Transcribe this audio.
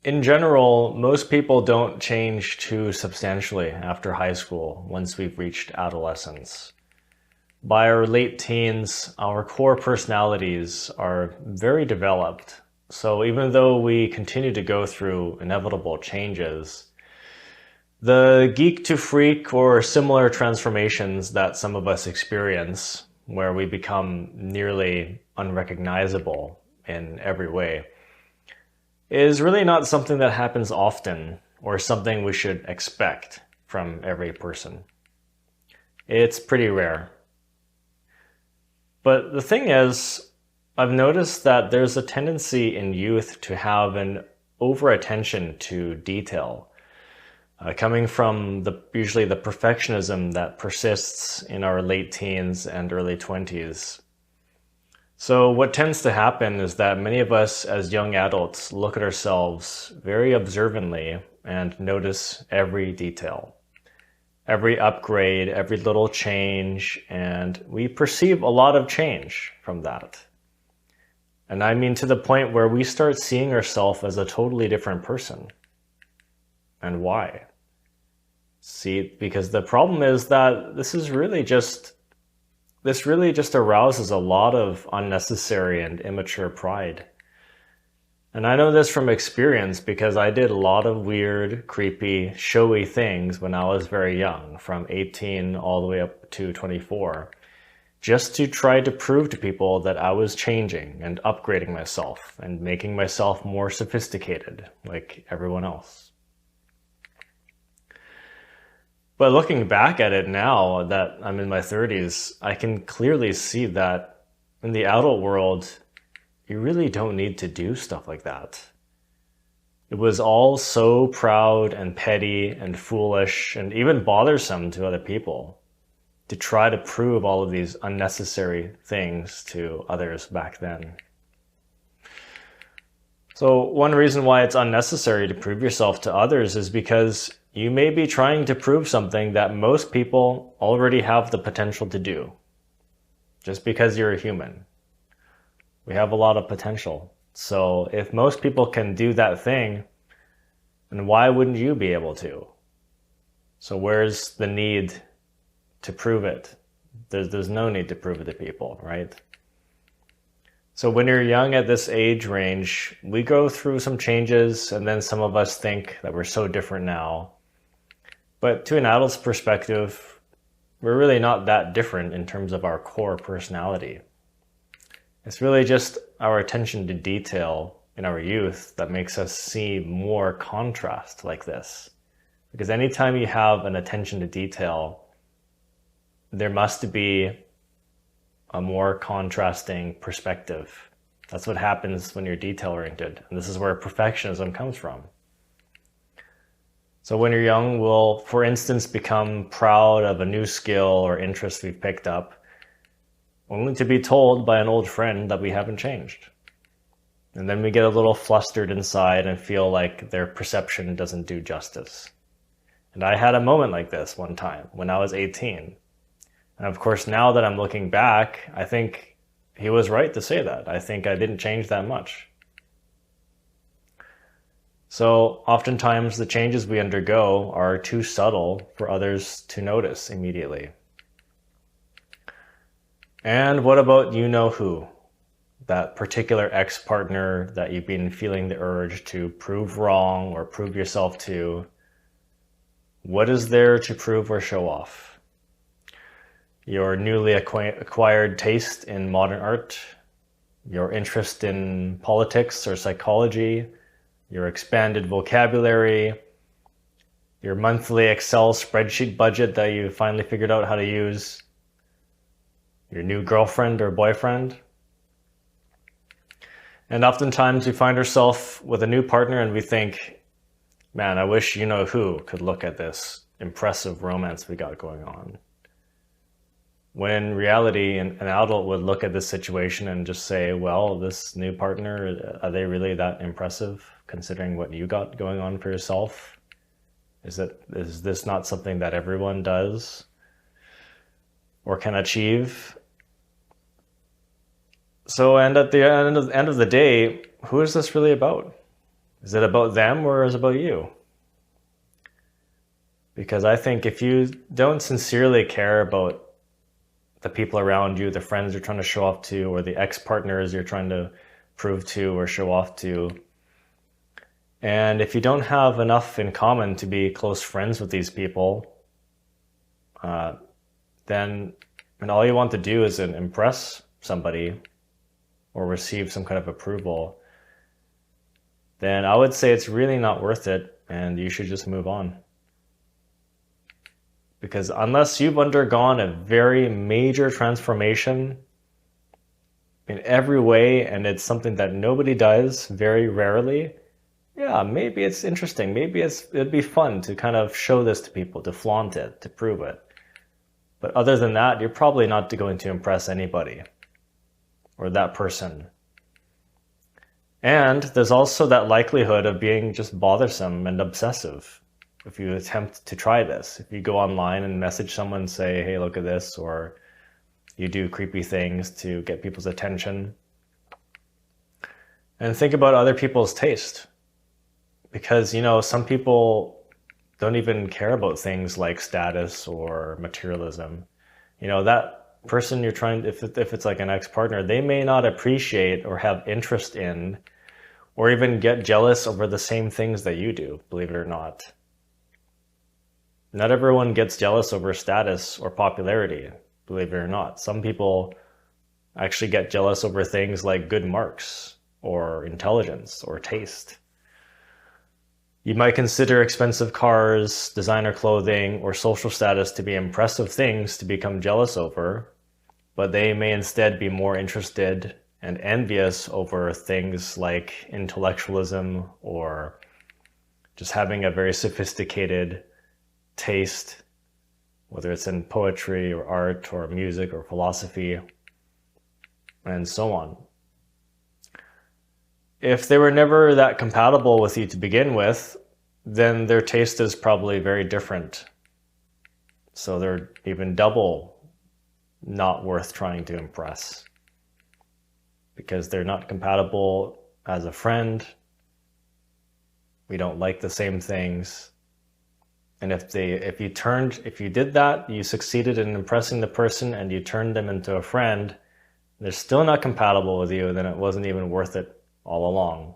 In general, most people don't change too substantially after high school once we've reached adolescence. By our late teens, our core personalities are very developed. So even though we continue to go through inevitable changes, the geek to freak or similar transformations that some of us experience, where we become nearly unrecognizable in every way, is really not something that happens often or something we should expect from every person. It's pretty rare. But the thing is, I've noticed that there's a tendency in youth to have an over-attention to detail, coming from usually the perfectionism that persists in our late teens and early 20s. So what tends to happen is that many of us as young adults look at ourselves very observantly and notice every detail, every upgrade, every little change, and we perceive a lot of change from that. And I mean to the point where we start seeing ourselves as a totally different person. And why? See, because the problem is that this really just arouses a lot of unnecessary and immature pride. And I know this from experience because I did a lot of weird, creepy, showy things when I was very young, from 18 all the way up to 24, just to try to prove to people that I was changing and upgrading myself and making myself more sophisticated, like everyone else. But looking back at it now that I'm in my 30s, I can clearly see that in the adult world, you really don't need to do stuff like that. It was all so proud and petty and foolish and even bothersome to other people to try to prove all of these unnecessary things to others back then. So one reason why it's unnecessary to prove yourself to others is because you may be trying to prove something that most people already have the potential to do. Just because you're a human. We have a lot of potential. So if most people can do that thing, then why wouldn't you be able to? So where's the need to prove it? There's no need to prove it to people, right? So when you're young at this age range, we go through some changes and then some of us think that we're so different now. But to an adult's perspective, we're really not that different in terms of our core personality. It's really just our attention to detail in our youth that makes us see more contrast like this. Because anytime you have an attention to detail, there must be a more contrasting perspective. That's what happens when you're detail-oriented. And this is where perfectionism comes from. So when you're young, we'll, for instance, become proud of a new skill or interest we've picked up, only to be told by an old friend that we haven't changed. And then we get a little flustered inside and feel like their perception doesn't do justice. And I had a moment like this one time when I was 18. And of course, now that I'm looking back, I think he was right to say that. I think I didn't change that much. So oftentimes the changes we undergo are too subtle for others to notice immediately. And what about you know who? That particular ex-partner that you've been feeling the urge to prove wrong or prove yourself to. What is there to prove or show off? Your newly acquired taste in modern art, your interest in politics or psychology, your expanded vocabulary, your monthly Excel spreadsheet budget that you finally figured out how to use, your new girlfriend or boyfriend. And oftentimes we find ourselves with a new partner and we think, man, I wish you know who could look at this impressive romance we got going on. When in reality, an adult would look at this situation and just say, well, this new partner, are they really that impressive considering what you got going on for yourself? Is this not something that everyone does or can achieve? So, and at the end of the day, who is this really about? Is it about them or is it about you? Because I think if you don't sincerely care about the people around you, the friends you're trying to show off to, or the ex-partners you're trying to prove to or show off to, and if you don't have enough in common to be close friends with these people, then and all you want to do is impress somebody or receive some kind of approval, then I would say it's really not worth it and you should just move on. Because unless you've undergone a very major transformation in every way, and it's something that nobody does very rarely, yeah, maybe it's interesting. Maybe it'd be fun to kind of show this to people, to flaunt it, to prove it. But other than that, you're probably not going to impress anybody or that person. And there's also that likelihood of being just bothersome and obsessive if you attempt to try this. If you go online and message someone and say, hey, look at this, or you do creepy things to get people's attention. And think about other people's taste. Because, some people don't even care about things like status or materialism. That person you're trying, if it's like an ex-partner, they may not appreciate or have interest in or even get jealous over the same things that you do, believe it or not. Not everyone gets jealous over status or popularity, believe it or not. Some people actually get jealous over things like good marks or intelligence or taste. You might consider expensive cars, designer clothing, or social status to be impressive things to become jealous over, but they may instead be more interested and envious over things like intellectualism or just having a very sophisticated taste, whether it's in poetry or art or music or philosophy, and so on. If they were never that compatible with you to begin with, then their taste is probably very different. So they're even double not worth trying to impress, because they're not compatible as a friend. We don't like the same things. And if you did that, you succeeded in impressing the person and you turned them into a friend, they're still not compatible with you, then it wasn't even worth it all along.